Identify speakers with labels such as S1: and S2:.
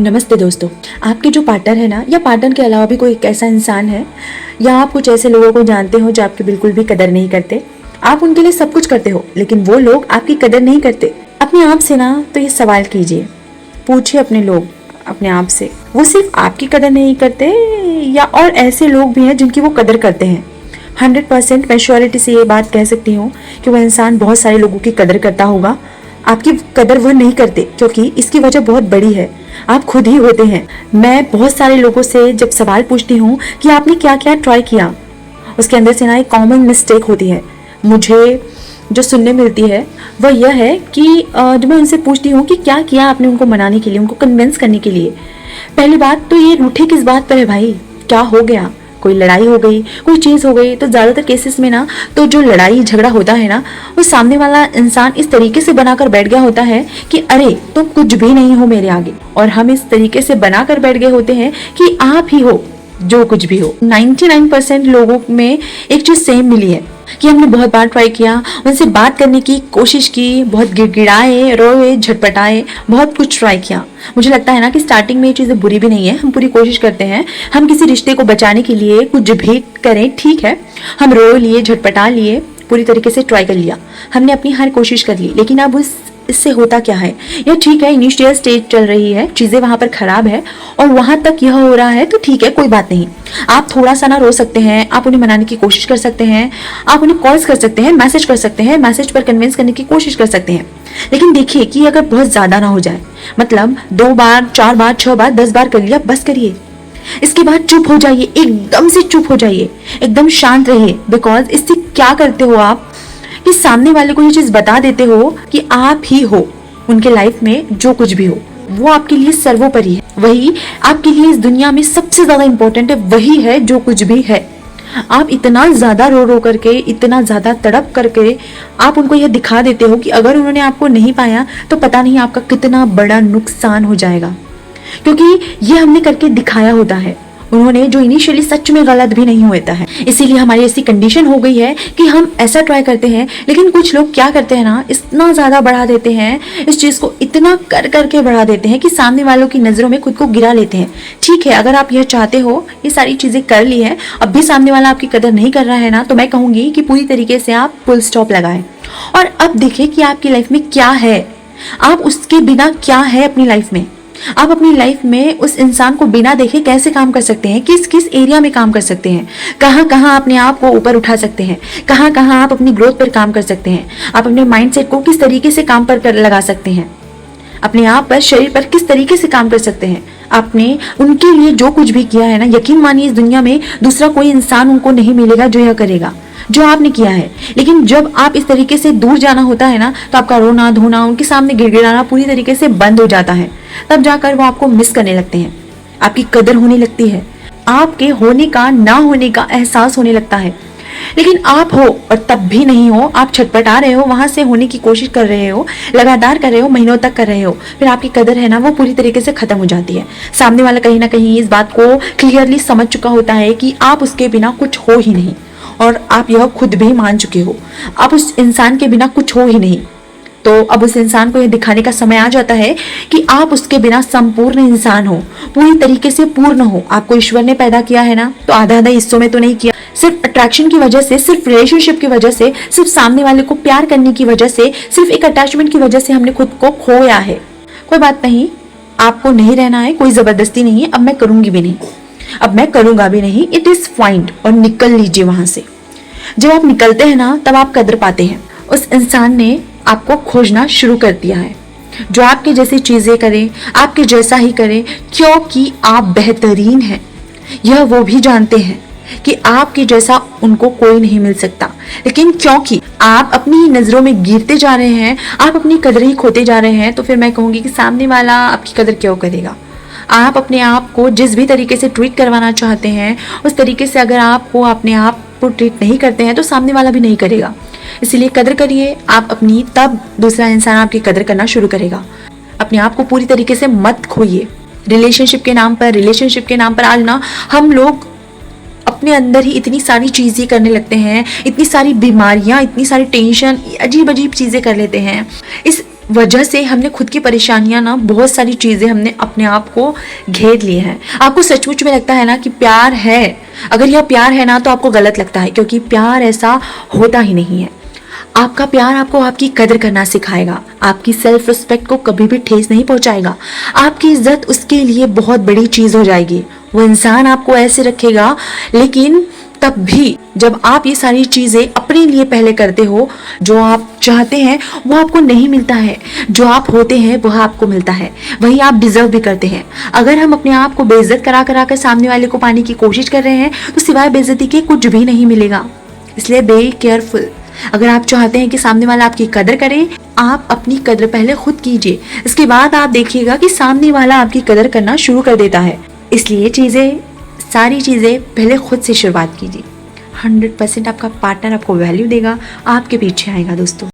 S1: नमस्ते दोस्तों। आपके जो पार्टनर है ना, या पार्टनर के अलावा भी कोई एक ऐसा इंसान है, या आप कुछ ऐसे लोगों को जानते हो जो आपकी बिल्कुल भी कदर नहीं करते। आप उनके लिए सब कुछ करते हो, लेकिन वो लोग आपकी कदर नहीं करते। अपने आप से ना तो ये सवाल कीजिए, पूछिए अपने आप से, वो सिर्फ आपकी कदर नहीं करते या और ऐसे लोग भी हैं जिनकी वो कदर करते हैं। 100% मैं श्योरिटी से ये बात कह सकती हूँ कि वह इंसान बहुत सारे लोगों की कदर करता होगा। आपकी कदर वह नहीं करते, क्योंकि इसकी वजह बहुत बड़ी है। आप खुद ही होते हैं। मैं बहुत सारे लोगों से जब सवाल पूछती हूँ कि आपने क्या क्या ट्राई किया, उसके अंदर से ना एक कॉमन मिस्टेक होती है। मुझे जो सुनने मिलती है वह यह है कि जब मैं उनसे पूछती हूँ कि क्या किया आपने उनको मनाने के लिए, उनको कन्विंस करने के लिए, पहली बात तो ये रूठे किस बात पर है भाई, क्या हो गया, कोई लड़ाई हो गई, कोई चीज़ हो गई। तो ज़्यादातर केसेस में ना तो जो लड़ाई झगड़ा होता है ना, वो सामने वाला इंसान इस तरीके से बनाकर बैठ गया होता है कि अरे तुम कुछ भी नहीं हो मेरे आगे, और हम इस तरीके से बनाकर बैठ गए होते हैं कि आप ही हो जो कुछ भी हो। 99% लोगों में एक चीज़ सेम मिली है कि हमने बहुत बार ट्राई किया, उनसे बात करने की कोशिश की, बहुत गिड़गिड़ाए, रोए, झटपटाए, बहुत कुछ ट्राई किया। मुझे लगता है ना कि स्टार्टिंग में ये चीज़ें बुरी भी नहीं है। हम पूरी कोशिश करते हैं, हम किसी रिश्ते को बचाने के लिए कुछ भी करें, ठीक है, हम रो लिए, झटपटा लिए, पूरी तरीके से ट्राई कर लिया, हमने अपनी हर कोशिश कर ली, लेकिन अब इससे होता क्या है, ये ठीक है, इनिशियल स्टेज चल रही है, चीज़ें वहाँ पर खराब है और वहाँ तक यह हो रहा है, तो ठीक है, कोई बात नहीं। आप थोड़ा सा ना रो सकते हैं, आप उन्हें मनाने की कोशिश कर सकते हैं, आप उन्हें कॉल्स कर सकते हैं, मैसेज कर सकते हैं, मैसेज पर कन्विंस करने की कोशिश कर सकते हैं। लेकिन देखिए कि अगर बहुत ज़्यादा ना हो जाए, मतलब 2 बार, 4 बार, 6 बार, 10 बार कर लिया, बस करिए। इसके बाद चुप हो जाइए, एकदम से चुप हो जाइए, एकदम शांत रहिए। बिकॉज इससे क्या करते हो आप कि सामने वाले को ये चीज बता देते हो कि आप ही हो उनके लाइफ में, जो कुछ भी हो वो आपके लिए सर्वोपरि है, वही आपके लिए इस दुनिया में सबसे ज्यादा इंपॉर्टेंट है, वही है जो कुछ भी है। आप इतना ज्यादा रो रो करके, इतना ज्यादा तड़प करके आप उनको यह दिखा देते हो कि अगर उन्होंने आपको नहीं पाया तो पता नहीं आपका कितना बड़ा नुकसान हो जाएगा, क्योंकि ये हमने करके दिखाया होता है। उन्होंने जो इनिशियली सच में गलत भी नहीं होता है, इसीलिए हमारी ऐसी कंडीशन हो गई है कि हम ऐसा ट्राई करते हैं। लेकिन कुछ लोग क्या करते हैं ना, इतना ज़्यादा बढ़ा देते हैं, इस चीज़ को इतना कर करके बढ़ा देते हैं कि सामने वालों की नज़रों में खुद को गिरा लेते हैं। ठीक है, अगर आप यह चाहते हो, ये सारी चीज़ें कर ली है, अब भी सामने वाला आपकी कदर नहीं कर रहा है ना, तो मैं कहूँगी कि पूरी तरीके से आप फुल स्टॉप लगाएं और अब देखिए कि आपकी लाइफ में क्या है, आप उसके बिना क्या है अपनी लाइफ में। आप अपनी लाइफ में उस इंसान को बिना देखे कैसे काम कर सकते हैं, किस किस एरिया में काम कर सकते हैं, कहाँ कहाँ अपने आप को ऊपर उठा सकते हैं, कहाँ कहाँ आप अपनी ग्रोथ पर काम कर सकते हैं, आप अपने माइंडसेट को किस तरीके से काम पर लगा सकते हैं, अपने आप पर, शरीर पर किस तरीके से काम कर सकते हैं। आपने उनके लिए जो कुछ भी किया है ना, यकीन मानिए इस दुनिया में दूसरा कोई इंसान उनको नहीं मिलेगा जो यह करेगा जो आपने किया है। लेकिन जब आप इस तरीके से दूर जाना होता है ना, तो आपका रोना धोना, उनके सामने गिड़गिड़ाना पूरी तरीके से बंद हो जाता है। तब जाकर वो आपको मिस करने लगते हैं, आपकी कदर होने लगती है, आपके होने का ना होने का एहसास होने लगता है। लेकिन आप हो और तब भी नहीं हो, आप छटपटा रहे हो, वहां से होने की कोशिश कर रहे हो, लगातार कर रहे हो, महीनों तक कर रहे हो, फिर आपकी कदर है ना वो पूरी तरीके से खत्म हो जाती है। सामने वाला कहीं ना कहीं इस बात को क्लियरली समझ चुका होता है कि आप उसके बिना कुछ हो ही नहीं, और आप यह खुद भी मान चुके हो, आप उस इंसान के बिना कुछ हो ही नहीं। तो अब उस इंसान को यह दिखाने का समय आ जाता है कि आप उसके बिना संपूर्ण इंसान हो, पूरी तरीके से पूर्ण हो। आपको ईश्वर ने पैदा किया है ना, तो आधा आधा हिस्सों में तो नहीं किया। सिर्फ अट्रैक्शन की वजह से, सिर्फ रिलेशनशिप की वजह से, सिर्फ सामने वाले को प्यार करने की वजह से, सिर्फ एक अटैचमेंट की वजह से हमने खुद को खोया है। कोई बात नहीं, आपको नहीं रहना है, कोई जबरदस्ती नहीं है, अब मैं करूंगी भी नहीं, अब मैं करूंगा भी नहीं, इट इज फाइन, और निकल लीजिए वहां से। जब आप निकलते हैं ना, तब आप कदर पाते हैं। उस इंसान ने आपको खोजना शुरू कर दिया है जो आपके जैसी चीजें करे, आपके जैसा ही करे, क्योंकि आप बेहतरीन हैं। यह वो भी जानते हैं कि आपके जैसा उनको कोई नहीं मिल सकता, लेकिन क्योंकि आप अपनी ही नजरों में गिरते जा रहे हैं, आप अपनी कदर ही खोते जा रहे हैं, तो फिर मैं कहूंगी कि सामने वाला आपकी कदर क्यों करेगा। आप अपने आप को जिस भी तरीके से ट्रीट करवाना चाहते हैं, उस तरीके से अगर आपको अपने आप को ट्रीट नहीं करते हैं, तो सामने वाला भी नहीं करेगा। इसीलिए कदर करिए आप अपनी, तब दूसरा इंसान आपकी कदर करना शुरू करेगा। अपने आप को पूरी तरीके से मत खोइए रिलेशनशिप के नाम पर। आज ना हम लोग अपने अंदर ही इतनी सारी चीजें करने लगते हैं, इतनी सारी बीमारियां, इतनी सारी टेंशन, अजीब अजीब चीजें कर लेते हैं। इस वजह से हमने खुद की परेशानियां ना, बहुत सारी चीज़ें हमने अपने आप को घेर लिए हैं। आपको सचमुच में लगता है ना कि प्यार है, अगर यह प्यार है ना तो आपको गलत लगता है, क्योंकि प्यार ऐसा होता ही नहीं है। आपका प्यार आपको आपकी कदर करना सिखाएगा, आपकी सेल्फ रिस्पेक्ट को कभी भी ठेस नहीं पहुंचाएगा। आपकी इज्जत उसके लिए बहुत बड़ी चीज़ हो जाएगी। वो इंसान आपको ऐसे रखेगा, लेकिन तब भी जब आप ये सारी चीज़ें अपने लिए पहले करते हो, जो आप चाहते हैं वो आपको नहीं मिलता है, जो आप होते हैं वह आपको मिलता है, वही आप डिजर्व भी करते हैं। अगर हम अपने आप को बेइज्जत करा करा कर सामने वाले को पाने की कोशिश कर रहे हैं तो सिवाय बेइज्जती के कुछ भी नहीं मिलेगा। इसलिए बी केयरफुल। अगर आप चाहते हैं कि सामने वाला आपकी कदर करे, आप अपनी कदर पहले खुद कीजिए, इसके बाद आप देखिएगा कि सामने वाला आपकी कदर करना शुरू कर देता है। इसलिए सारी चीज़ें पहले खुद से शुरुआत कीजिए। 100% आपका पार्टनर आपको वैल्यू देगा, आपके पीछे आएगा दोस्तों।